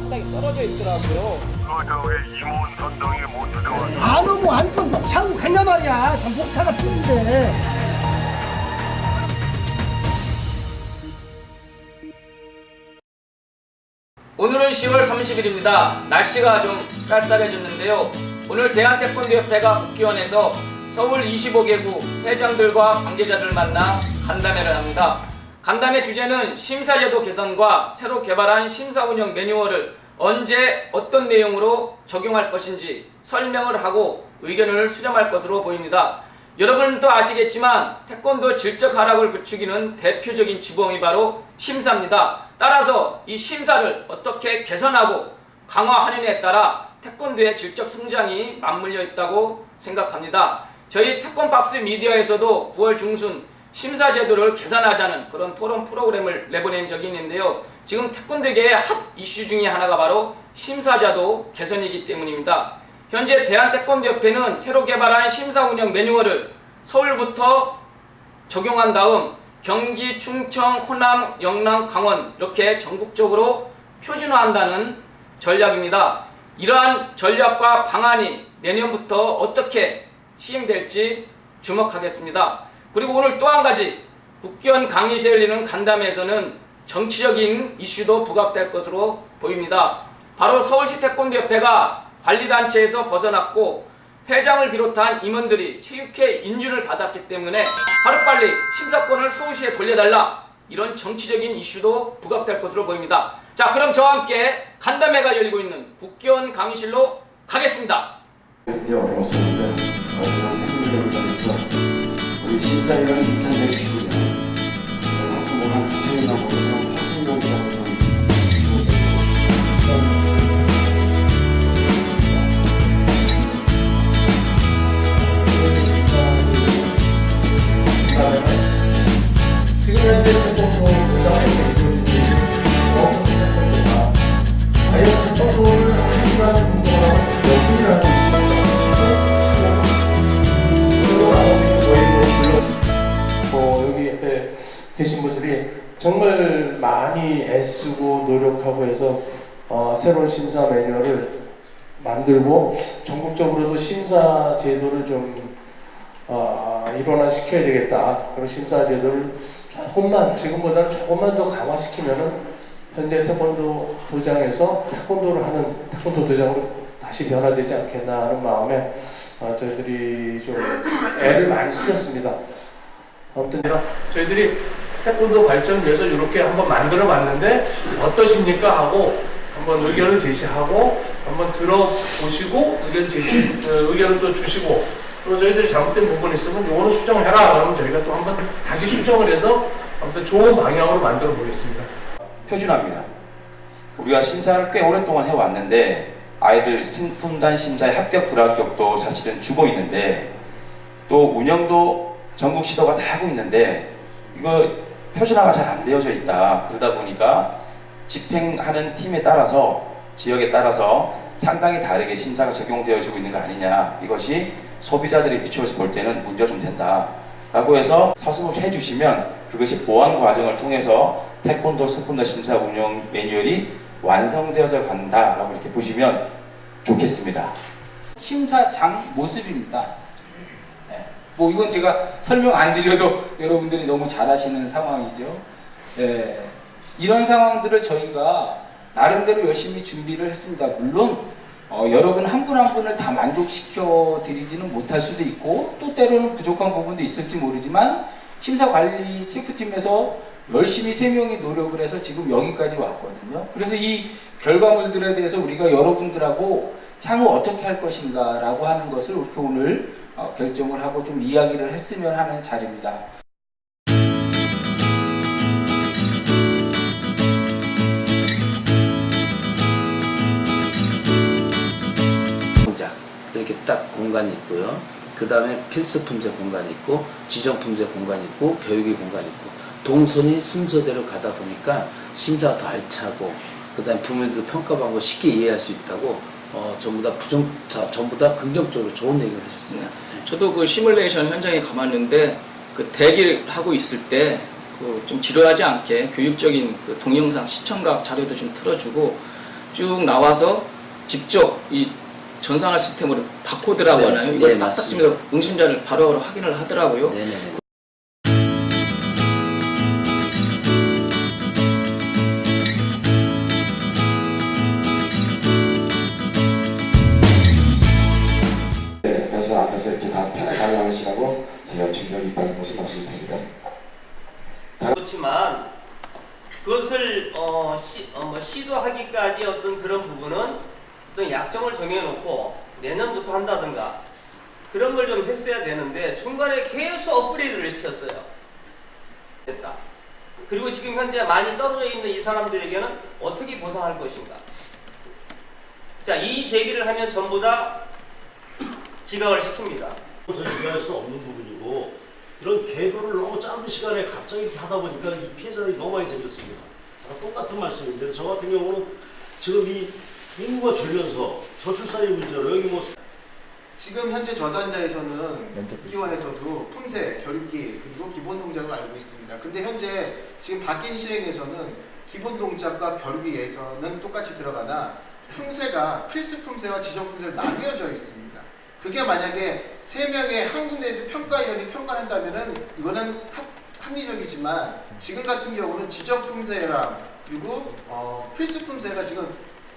상당히 떨어져 있더라고요. 우리 임원 선동이 모두 들어왔어. 안 오고 안고 목차고 가냐 말이야. 참 목차가 틀린데. 오늘은 10월 30일입니다. 날씨가 좀 쌀쌀해졌는데요. 오늘 대한태권도협회가 국기원에서 서울 25개국 회장들과 관계자들 만나 간담회를 합니다. 간담회 주제는 심사제도 개선과 새로 개발한 심사운영 매뉴얼을 언제 어떤 내용으로 적용할 것인지 설명을 하고 의견을 수렴할 것으로 보입니다. 여러분도 아시겠지만 태권도 질적 하락을 부추기는 대표적인 주범이 바로 심사입니다. 따라서 이 심사를 어떻게 개선하고 강화하느냐에 따라 태권도의 질적 성장이 맞물려 있다고 생각합니다. 저희 태권박스 미디어에서도 9월 중순 심사 제도를 개선하자는 그런 토론 프로그램을 내보낸 적이 있는데요. 지금 태권도계의 핫 이슈 중에 하나가 바로 심사제도 개선이기 때문입니다. 현재 대한태권도협회는 새로 개발한 심사운영 매뉴얼을 서울부터 적용한 다음 경기, 충청, 호남, 영남, 강원 이렇게 전국적으로 표준화한다는 전략입니다. 이러한 전략과 방안이 내년부터 어떻게 시행될지 주목하겠습니다. 그리고 오늘 또 한 가지 국기원 강의실에 열리는 간담회에서는 정치적인 이슈도 부각될 것으로 보입니다. 바로 서울시 태권도협회가 관리단체에서 벗어났고 회장을 비롯한 임원들이 체육회 인준을 받았기 때문에 하루빨리 심사권을 서울시에 돌려달라, 이런 정치적인 이슈도 부각될 것으로 보입니다. 자, 그럼 저와 함께 간담회가 열리고 있는 국기원 강의실로 가겠습니다. 어려웠습니다. 우리 심사위원 2019년 학부모랑 국회의원으로서 학부모들하고 지금 현재 태권도 무장에서 이루어지고 있는 태권도가 과연 태권도를 한국이라는 운동을 여기라는 여기 옆에 계신 분들이 정말 많이 애쓰고 노력하고 해서 새로운 심사 매뉴얼을 만들고 전국적으로도 심사 제도를 좀 일원화시켜야 되겠다. 그리고 심사 제도를 조금만, 지금보다는 조금만 더 강화시키면은 현재 태권도 도장에서 태권도를 하는 태권도 도장으로 다시 변화되지 않겠나 하는 마음에 저희들이 좀 애를 많이 쓰셨습니다. 아무튼 저희들이 태권도 발전을 위해서 이렇게 한번 만들어 봤는데 어떠십니까 하고 한번 의견을 제시하고 한번 들어보시고 의견을 또 주시고, 그리고 저희들이 잘못된 부분이 있으면 이거는 수정을 해라 그러면 저희가 또 한번 다시 수정을 해서 아무튼 좋은 방향으로 만들어 보겠습니다. 표준화입니다. 우리가 심사를 꽤 오랫동안 해왔는데 아이들 승품단 심사의 합격 불합격도 사실은 주고 있는데 또 운영도 전국 시도가 다 하고 있는데 이거 표준화가 잘 안 되어져 있다. 그러다 보니까 집행하는 팀에 따라서 지역에 따라서 상당히 다르게 심사가 적용되어지고 있는 거 아니냐, 이것이 소비자들이 비추어서 볼 때는 문제가 좀 된다 라고 해서 서슴을 해주시면 그것이 보완 과정을 통해서 태권도 스푼더 심사 운영 매뉴얼이 완성되어져 간다라고 이렇게 보시면 좋겠습니다. 심사장 모습입니다. 네. 뭐 이건 제가 설명 안 드려도 여러분들이 너무 잘 아시는 상황이죠. 네. 이런 상황들을 저희가 나름대로 열심히 준비를 했습니다. 물론 여러분 한 분 한 분을 다 만족시켜 드리지는 못할 수도 있고 또 때로는 부족한 부분도 있을지 모르지만 심사관리 TF팀에서 열심히 3명이 노력을 해서 지금 여기까지 왔거든요. 그래서 이 결과물들에 대해서 우리가 여러분들하고 향후 어떻게 할 것인가 라고 하는 것을 이렇게 오늘 결정을 하고 좀 이야기를 했으면 하는 자리입니다. 이렇게 딱 공간이 있고요. 그 다음에 필수품제 공간이 있고 지정품제 공간이 있고 교육의 공간이 있고 동선이 순서대로 가다 보니까 심사가 더 알차고 그 다음에 부모님들 평가받고 쉽게 이해할 수 있다고 전부 다 긍정적으로 좋은 얘기를 하셨어요. 저도 그 시뮬레이션 현장에 가봤는데 그 대기를 하고 있을 때 그 좀 지루하지 않게 교육적인 그 동영상 시청각 자료도 좀 틀어주고 쭉 나와서 직접 이 전산화 시스템으로 바코드라고 네, 하나요? 이걸 네, 딱 맞습니다. 치면 응심자를 바로 확인을 하더라고요. 네네네. 그래서 앉아서 이렇게 편하게 관람하시라고 제가 준비하고 있다는 것을 말씀드립니다. 그렇지만 그것을 시도하기까지 어떤 그런 부분은 어떤 약정을 정해놓고 내년부터 한다든가 그런 걸 좀 했어야 되는데 중간에 계속 업그레이드를 시켰어요. 됐다. 그리고 지금 현재 많이 떨어져 있는 이 사람들에게는 어떻게 보상할 것인가? 자, 이 제기를 하면 전부 다 기각을 시킵니다. 저는 이해할 수 없는 부분이고 이런 계도를 너무 짧은 시간에 갑자기 이렇게 하다 보니까 이 피해자들이 너무 많이 생겼습니다. 다 똑같은 말씀인데 저 같은 경우는 지금 이 인구가 줄면서 저출산의 문제로 여기 뭐 지금 현재 저단자에서는 국기원에서도 품새, 겨루기 그리고 기본 동작을 알고 있습니다. 근데 현재 지금 바뀐 시행에서는 기본 동작과 겨루기에서는 똑같이 들어가나 품새가 필수 품새와 지정 품새로 나뉘어져 있습니다. 그게 만약에 3명의 한 군데에서 평가위원이 평가를 한다면은 이거는 합리적이지만 지금 같은 경우는 지정 품새랑 그리고 필수 품새가 지금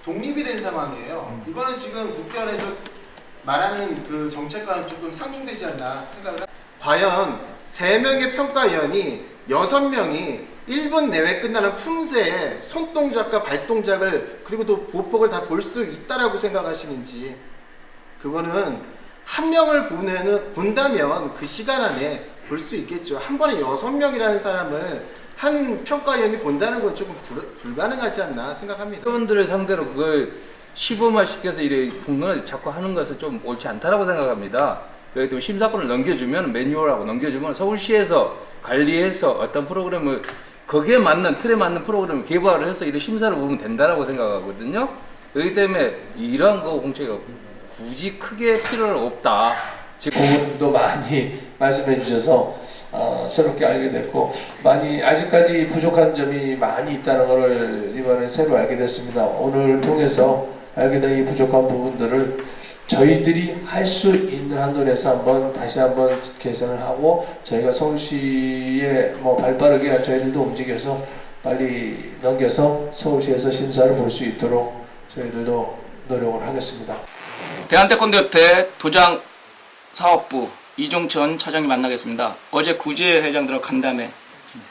독립이 된 상황이에요. 이거는 지금 국기원에서 말하는 그 정책과는 조금 상충되지 않나 생각을 합니다. 과연 3명의 평가위원이 6명이 1분 내외 끝나는 품새의 손동작과 발동작을 그리고 또 보폭을 다 볼 수 있다라고 생각하시는지 그거는 한 명을 본다면 그 시간 안에 볼 수 있겠죠. 한 번에 6명이라는 사람을 한 평가위원이 본다는 건 조금 불가능하지 않나 생각합니다. 회원들을 상대로 그걸 시범화 시켜서 이래 공론을 자꾸 하는 것은 좀 옳지 않다라고 생각합니다. 예를 들면 심사권을 넘겨주면 매뉴얼하고 넘겨주면 서울시에서 관리해서 어떤 프로그램을 거기에 맞는 틀에 맞는 프로그램을 개발을 해서 이런 심사를 보면 된다라고 생각하거든요. 그렇기 때문에 이러한 거 공책이 굳이 크게 필요는 없다. 부분도 많이 말씀해 주셔서 새롭게 알게 됐고 많이 아직까지 부족한 점이 많이 있다는 것을 이번에 새로 알게 됐습니다. 오늘 통해서 알게 된 이 부족한 부분들을 저희들이 할 수 있는 한도 내에서 다시 한번 개선을 하고 저희가 서울시에 발빠르게 저희들도 움직여서 빨리 넘겨서 서울시에서 심사를 볼 수 있도록 저희들도 노력을 하겠습니다. 대한태권도협회 도장 사업부 이종천 차장님 만나겠습니다. 어제 구제 회장들하고 간담회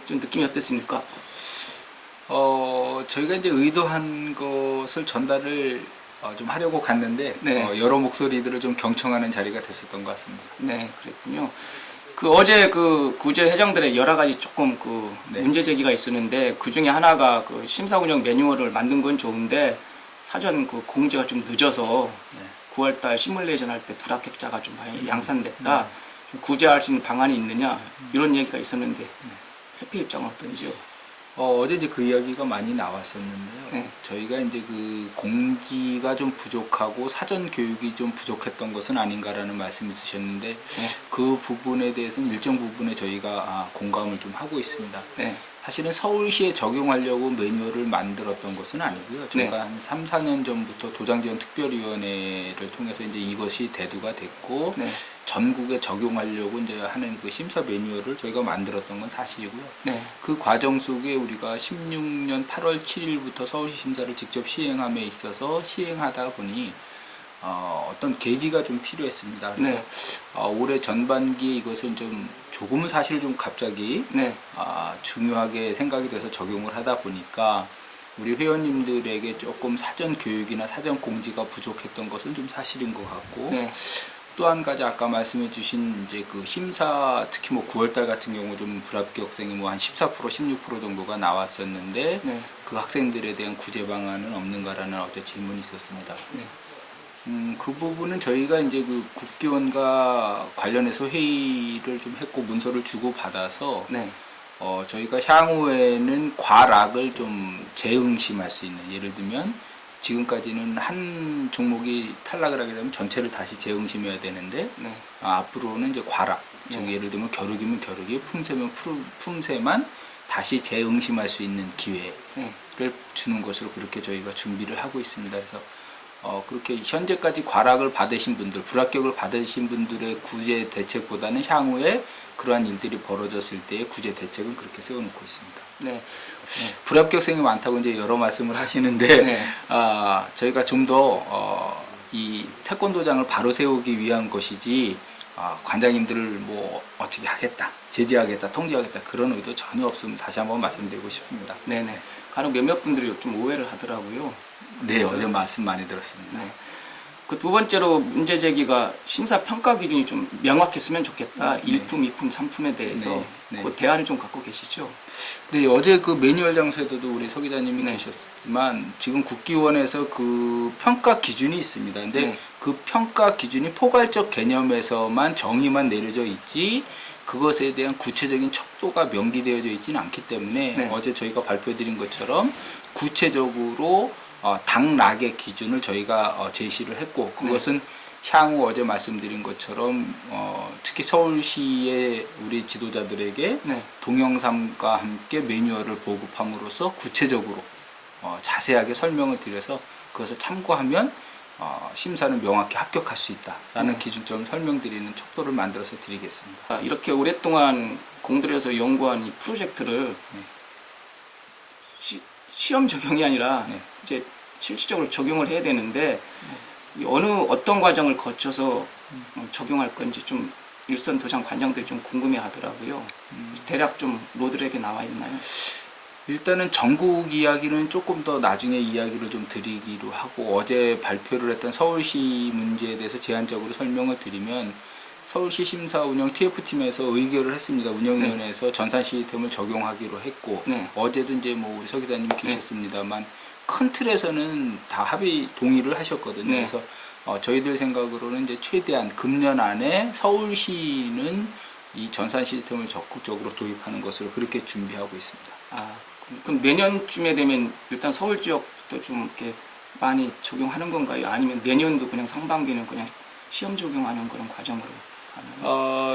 좀 느낌이 어땠습니까? 저희가 이제 의도한 것을 전달을 좀 하려고 갔는데 네. 여러 목소리들을 좀 경청하는 자리가 됐었던 것 같습니다. 네, 그랬군요. 그 어제 그 구제 회장들의 여러 가지 조금 그 네. 문제 제기가 있었는데 그 중에 하나가 그 심사 운영 매뉴얼을 만든 건 좋은데 사전 그 공지가 좀 늦어서 9월달 시뮬레이션 할 때 불합격자가 좀 많이 양산됐다. 좀 구제할 수 있는 방안이 있느냐 이런 얘기가 있었는데 협회 입장은 어떤지요? 어제 이제 그 이야기가 많이 나왔었는데요. 네. 저희가 이제 그 공지가 좀 부족하고 사전 교육이 좀 부족했던 것은 아닌가라는 말씀을 주셨는데 그 부분에 대해서는 일정 부분에 저희가 공감을 좀 하고 있습니다. 네. 사실은 서울시에 적용하려고 매뉴얼을 만들었던 것은 아니고요. 저희가 네. 한 3, 4년 전부터 도장지원 특별위원회를 통해서 이제 이것이 대두가 됐고 네. 전국에 적용하려고 이제 하는 그 심사 매뉴얼을 저희가 만들었던 건 사실이고요. 네. 그 과정 속에 우리가 16년 8월 7일부터 서울시 심사를 직접 시행함에 있어서 시행하다 보니 어떤 계기가 좀 필요했습니다. 그래서 네. 올해 전반기에 이것을 좀 조금은 사실 좀 갑자기 네. 중요하게 생각이 돼서 적용을 하다 보니까 우리 회원님들에게 조금 사전 교육이나 사전 공지가 부족했던 것은 좀 사실인 것 같고 네. 또 한 가지 아까 말씀해 주신 이제 그 심사 특히 9월달 같은 경우 좀 불합격생이 한 14% 16% 정도가 나왔었는데 네. 그 학생들에 대한 구제 방안은 없는가라는 어떤 질문이 있었습니다. 네. 그 부분은 저희가 이제 그 국기원과 관련해서 회의를 좀 했고 문서를 주고 받아서 네. 저희가 향후에는 과락을 좀 재응심할 수 있는, 예를 들면 지금까지는 한 종목이 탈락을 하게 되면 전체를 다시 재응심해야 되는데 네. 앞으로는 이제 과락, 즉 네. 예를 들면 겨루기면 겨루기, 품새면 품새만 다시 재응심할 수 있는 기회. 네. 주는 것으로 그렇게 저희가 준비를 하고 있습니다. 그래서 그렇게 현재까지 과락을 받으신 분들, 불합격을 받으신 분들의 구제 대책보다는 향후에 그러한 일들이 벌어졌을 때의 구제 대책은 그렇게 세워놓고 있습니다. 네. 불합격생이 많다고 이제 여러 말씀을 하시는데 저희가 좀 더 이 태권도장을 바로 세우기 위한 것이지 관장님들을 뭐 어떻게 하겠다, 제지하겠다, 통제하겠다 그런 의도 전혀 없음을 다시 한번 말씀드리고 싶습니다. 네네. 간혹 몇몇 분들이 좀 오해를 하더라고요. 네, 어제 말씀 많이 들었습니다. 네. 그 두 번째로 문제 제기가 심사 평가 기준이 좀 명확했으면 좋겠다. 네. 1품, 2품, 3품에 대해서 네. 네. 그 대안을 좀 갖고 계시죠? 네, 어제 그 매뉴얼 장소에도 우리 서 기자님이 네. 계셨지만 지금 국기원에서 그 평가 기준이 있습니다. 근데 네. 그 평가 기준이 포괄적 개념에서만 정의만 내려져 있지 그것에 대한 구체적인 척도가 명기되어져 있지는 않기 때문에 네. 어제 저희가 발표드린 것처럼 구체적으로 당락의 기준을 저희가 제시를 했고 그것은 향후 어제 말씀드린 것처럼 특히 서울시의 우리 지도자들에게 네. 동영상과 함께 매뉴얼을 보급함으로써 구체적으로 자세하게 설명을 드려서 그것을 참고하면 심사는 명확히 합격할 수 있다라는 네. 기준점을 설명드리는 척도를 만들어서 드리겠습니다. 이렇게 오랫동안 공들여서 연구한 이 프로젝트를 시험 적용이 아니라 네. 이제 실질적으로 적용을 해야 되는데 어떤 과정을 거쳐서 적용할 건지 좀 일선 도장 관장들이 좀 궁금해 하더라고요. 대략 좀 로드맵에 나와 있나요? 일단은 전국 이야기는 조금 더 나중에 이야기를 좀 드리기로 하고 어제 발표를 했던 서울시 문제에 대해서 제한적으로 설명을 드리면 서울시 심사 운영 TF팀에서 의결을 했습니다. 운영위원회에서 전산 시스템을 적용하기로 했고 네. 어제도 이제 뭐 우리 서 기자님 계셨습니다만 큰 틀에서는 다 합의 동의를 하셨거든요. 네. 그래서 저희들 생각으로는 이제 최대한 금년 안에 서울시는 이 전산 시스템을 적극적으로 도입하는 것으로 그렇게 준비하고 있습니다. 그럼 내년쯤에 되면 일단 서울 지역부터 좀 이렇게 많이 적용하는 건가요? 아니면 내년도 그냥 상반기는 그냥 시험 적용하는 그런 과정으로?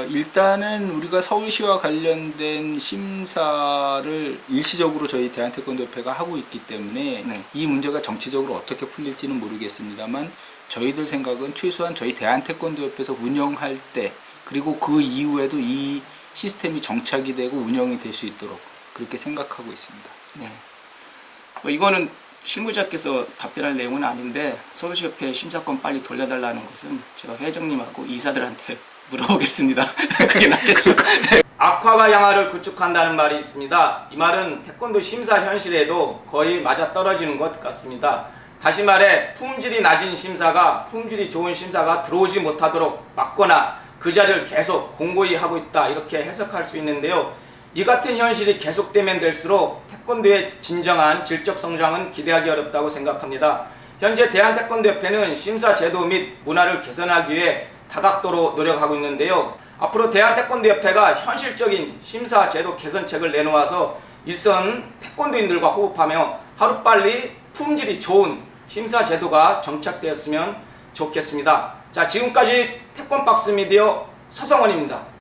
일단은 우리가 서울시와 관련된 심사를 일시적으로 저희 대한태권도협회가 하고 있기 때문에 네. 이 문제가 정치적으로 어떻게 풀릴지는 모르겠습니다만 저희들 생각은 최소한 저희 대한태권도협회에서 운영할 때 그리고 그 이후에도 이 시스템이 정착이 되고 운영이 될 수 있도록 그렇게 생각하고 있습니다. 네. 이거는 실무자께서 답변할 내용은 아닌데 서울시협회 심사권 빨리 돌려달라는 것은 제가 회장님하고 이사들한테 물어보겠습니다. 그게 낫겠죠. 악화가 양화를 구축한다는 말이 있습니다. 이 말은 태권도 심사 현실에도 거의 맞아떨어지는 것 같습니다. 다시 말해 품질이 낮은 심사가 품질이 좋은 심사가 들어오지 못하도록 막거나 그 자리를 계속 공고히 하고 있다 이렇게 해석할 수 있는데요. 이 같은 현실이 계속되면 될수록 태권도의 진정한 질적 성장은 기대하기 어렵다고 생각합니다. 현재 대한태권도협회는 심사 제도 및 문화를 개선하기 위해 다각도로 노력하고 있는데요. 앞으로 대한태권도협회가 현실적인 심사 제도 개선책을 내놓아서 일선 태권도인들과 호흡하며 하루빨리 품질이 좋은 심사 제도가 정착되었으면 좋겠습니다. 자, 지금까지 태권박스 미디어 서성원입니다.